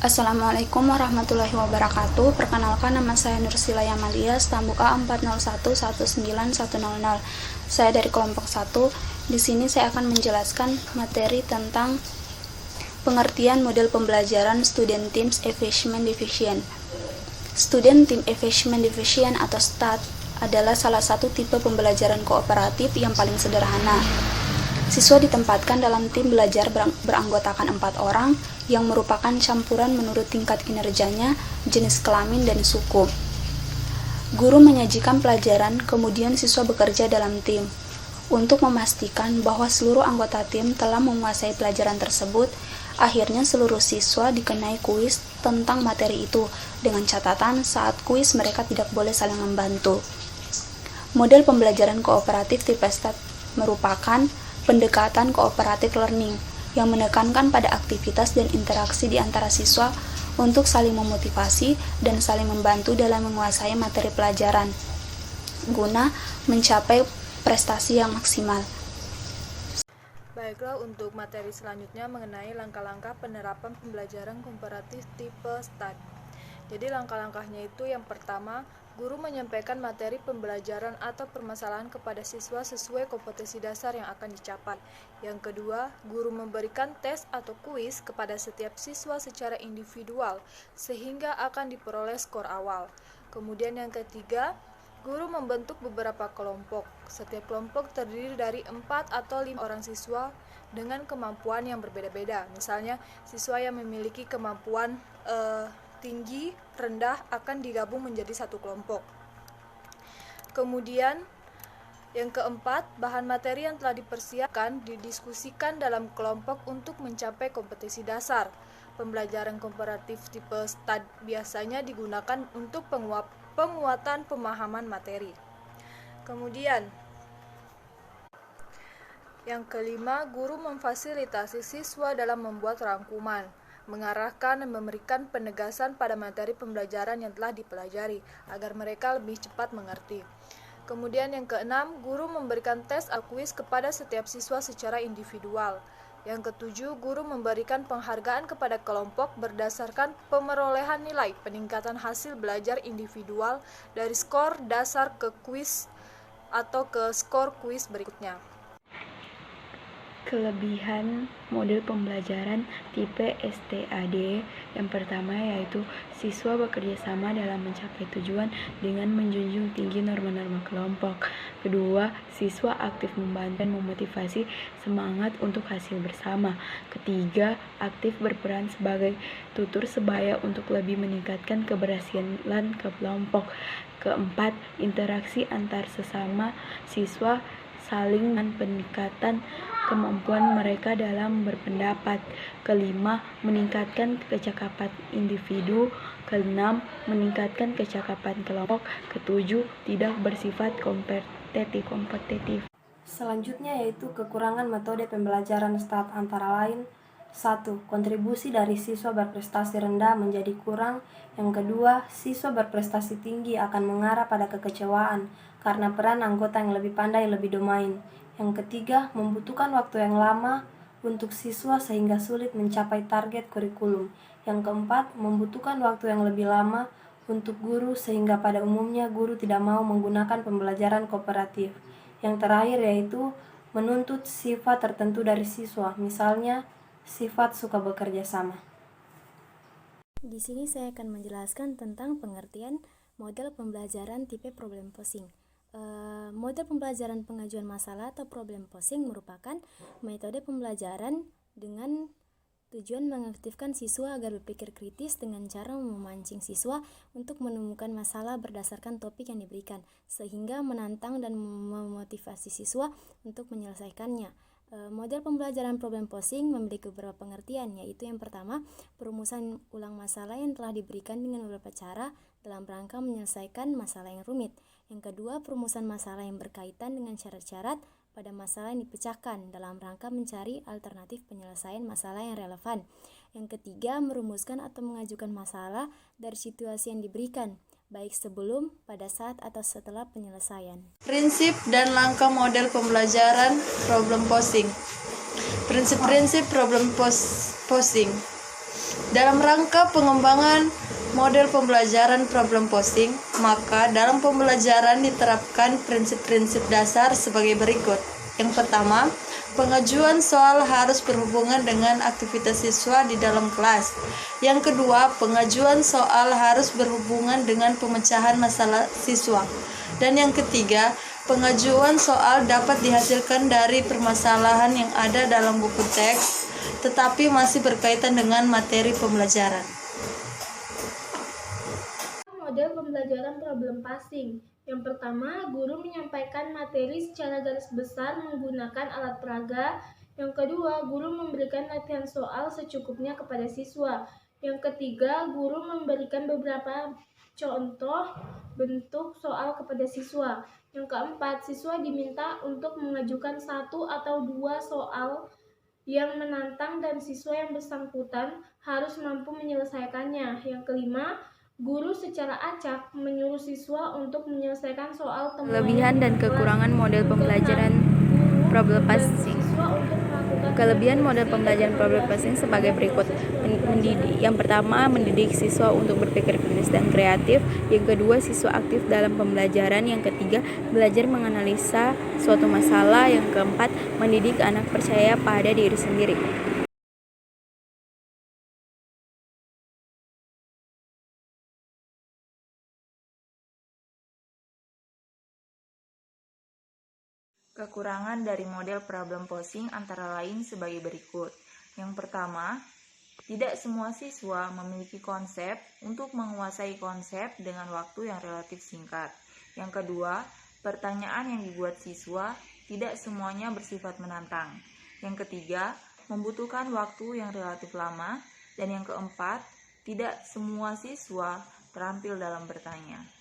Assalamualaikum warahmatullahi wabarakatuh. Perkenalkan, nama saya Nursila Yamalia, stambuk A40119100. Saya dari kelompok 1. Di sini saya akan menjelaskan materi tentang pengertian model pembelajaran Student Teams Effacement Division. Student Team Effacement Division atau STAD adalah salah satu tipe pembelajaran kooperatif yang paling sederhana. Siswa ditempatkan dalam tim belajar beranggotakan 4 orang yang merupakan campuran menurut tingkat kinerjanya, jenis kelamin, dan suku. Guru menyajikan pelajaran, kemudian siswa bekerja dalam tim. Untuk memastikan bahwa seluruh anggota tim telah menguasai pelajaran tersebut, akhirnya seluruh siswa dikenai kuis tentang materi itu, dengan catatan saat kuis mereka tidak boleh saling membantu. Model pembelajaran kooperatif tipe STAD merupakan pendekatan kooperatif learning yang menekankan pada aktivitas dan interaksi di antara siswa untuk saling memotivasi dan saling membantu dalam menguasai materi pelajaran guna mencapai prestasi yang maksimal. Baiklah, untuk materi selanjutnya mengenai langkah-langkah penerapan pembelajaran komparatif tipe STAD. Jadi langkah-langkahnya itu yang pertama, guru menyampaikan materi pembelajaran atau permasalahan kepada siswa sesuai kompetensi dasar yang akan dicapai. Yang kedua, guru memberikan tes atau kuis kepada setiap siswa secara individual sehingga akan diperoleh skor awal. Kemudian yang ketiga, guru membentuk beberapa kelompok. Setiap kelompok terdiri dari 4 atau 5 orang siswa dengan kemampuan yang berbeda-beda. Misalnya, siswa yang memiliki kemampuan tinggi, rendah akan digabung menjadi satu kelompok. Kemudian, yang keempat, bahan materi yang telah dipersiapkan didiskusikan dalam kelompok untuk mencapai kompetensi dasar. Pembelajaran komparatif tipe STAD biasanya digunakan untuk penguatan pemahaman materi. Kemudian, yang kelima, guru memfasilitasi siswa dalam membuat rangkuman, mengarahkan dan memberikan penegasan pada materi pembelajaran yang telah dipelajari agar mereka lebih cepat mengerti. Kemudian yang keenam, guru memberikan tes atau kuis kepada setiap siswa secara individual. Yang ketujuh, guru memberikan penghargaan kepada kelompok berdasarkan pemerolehan nilai peningkatan hasil belajar individual dari skor dasar ke kuis atau ke skor kuis berikutnya. Kelebihan model pembelajaran tipe STAD yang pertama yaitu siswa bekerja sama dalam mencapai tujuan dengan menjunjung tinggi norma-norma kelompok. Kedua, siswa aktif membantu dan memotivasi semangat untuk hasil bersama. Ketiga, aktif berperan sebagai tutur sebaya untuk lebih meningkatkan keberhasilan kelompok. Keempat, interaksi antar sesama siswa saling dan peningkatan kemampuan mereka dalam berpendapat. Kelima, meningkatkan kecakapan individu. Keenam, meningkatkan kecakapan kelompok. Ketujuh, tidak bersifat kompetitif. Selanjutnya yaitu kekurangan metode pembelajaran STAD antara lain: 1. Kontribusi dari siswa berprestasi rendah menjadi kurang. Yang kedua, siswa berprestasi tinggi akan mengarah pada kekecewaan karena peran anggota yang lebih pandai lebih domain. Yang ketiga, membutuhkan waktu yang lama untuk siswa sehingga sulit mencapai target kurikulum. Yang keempat, membutuhkan waktu yang lebih lama untuk guru sehingga pada umumnya guru tidak mau menggunakan pembelajaran kooperatif. Yang terakhir yaitu menuntut sifat tertentu dari siswa, misalnya sifat suka bekerja sama. Di sini saya akan menjelaskan tentang pengertian model pembelajaran tipe problem posing. Model pembelajaran pengajuan masalah atau problem posing merupakan metode pembelajaran dengan tujuan mengaktifkan siswa agar berpikir kritis dengan cara memancing siswa untuk menemukan masalah berdasarkan topik yang diberikan, sehingga menantang dan memotivasi siswa untuk menyelesaikannya. Model pembelajaran problem posing memiliki beberapa pengertian, yaitu yang pertama, perumusan ulang masalah yang telah diberikan dengan beberapa cara dalam rangka menyelesaikan masalah yang rumit. Yang kedua, perumusan masalah yang berkaitan dengan syarat-syarat pada masalah yang dipecahkan dalam rangka mencari alternatif penyelesaian masalah yang relevan. Yang ketiga, merumuskan atau mengajukan masalah dari situasi yang diberikan, baik sebelum, pada saat, atau setelah penyelesaian. Prinsip dan langkah model pembelajaran problem posing. Prinsip-prinsip problem posing. Dalam rangka pengembangan model pembelajaran problem posing, maka dalam pembelajaran diterapkan prinsip-prinsip dasar sebagai berikut. Yang pertama, pengajuan soal harus berhubungan dengan aktivitas siswa di dalam kelas. Yang kedua, pengajuan soal harus berhubungan dengan pemecahan masalah siswa. Dan yang ketiga, pengajuan soal dapat dihasilkan dari permasalahan yang ada dalam buku teks, tetapi masih berkaitan dengan materi pembelajaran. Model pembelajaran problem passing. Yang pertama, guru menyampaikan materi secara garis besar menggunakan alat peraga. Yang kedua, guru memberikan latihan soal secukupnya kepada siswa. Yang ketiga, guru memberikan beberapa contoh bentuk soal kepada siswa. Yang keempat, siswa diminta untuk mengajukan 1 atau 2 soal yang menantang dan siswa yang bersangkutan harus mampu menyelesaikannya. Yang kelima, guru secara acak menyuruh siswa untuk menyelesaikan soal temuan. Kelebihan dan kekurangan model pembelajaran problem passing. Kelebihan model pembelajaran problem passing sebagai berikut. Yang pertama, mendidik siswa untuk berpikir kritis dan kreatif. Yang kedua, siswa aktif dalam pembelajaran. Yang ketiga, belajar menganalisa suatu masalah. Yang keempat, mendidik anak percaya pada diri sendiri. Kekurangan dari model problem posing antara lain sebagai berikut. Yang pertama, tidak semua siswa memiliki konsep untuk menguasai konsep dengan waktu yang relatif singkat. Yang kedua, pertanyaan yang dibuat siswa tidak semuanya bersifat menantang. Yang ketiga, membutuhkan waktu yang relatif lama. Dan yang keempat, tidak semua siswa terampil dalam bertanya.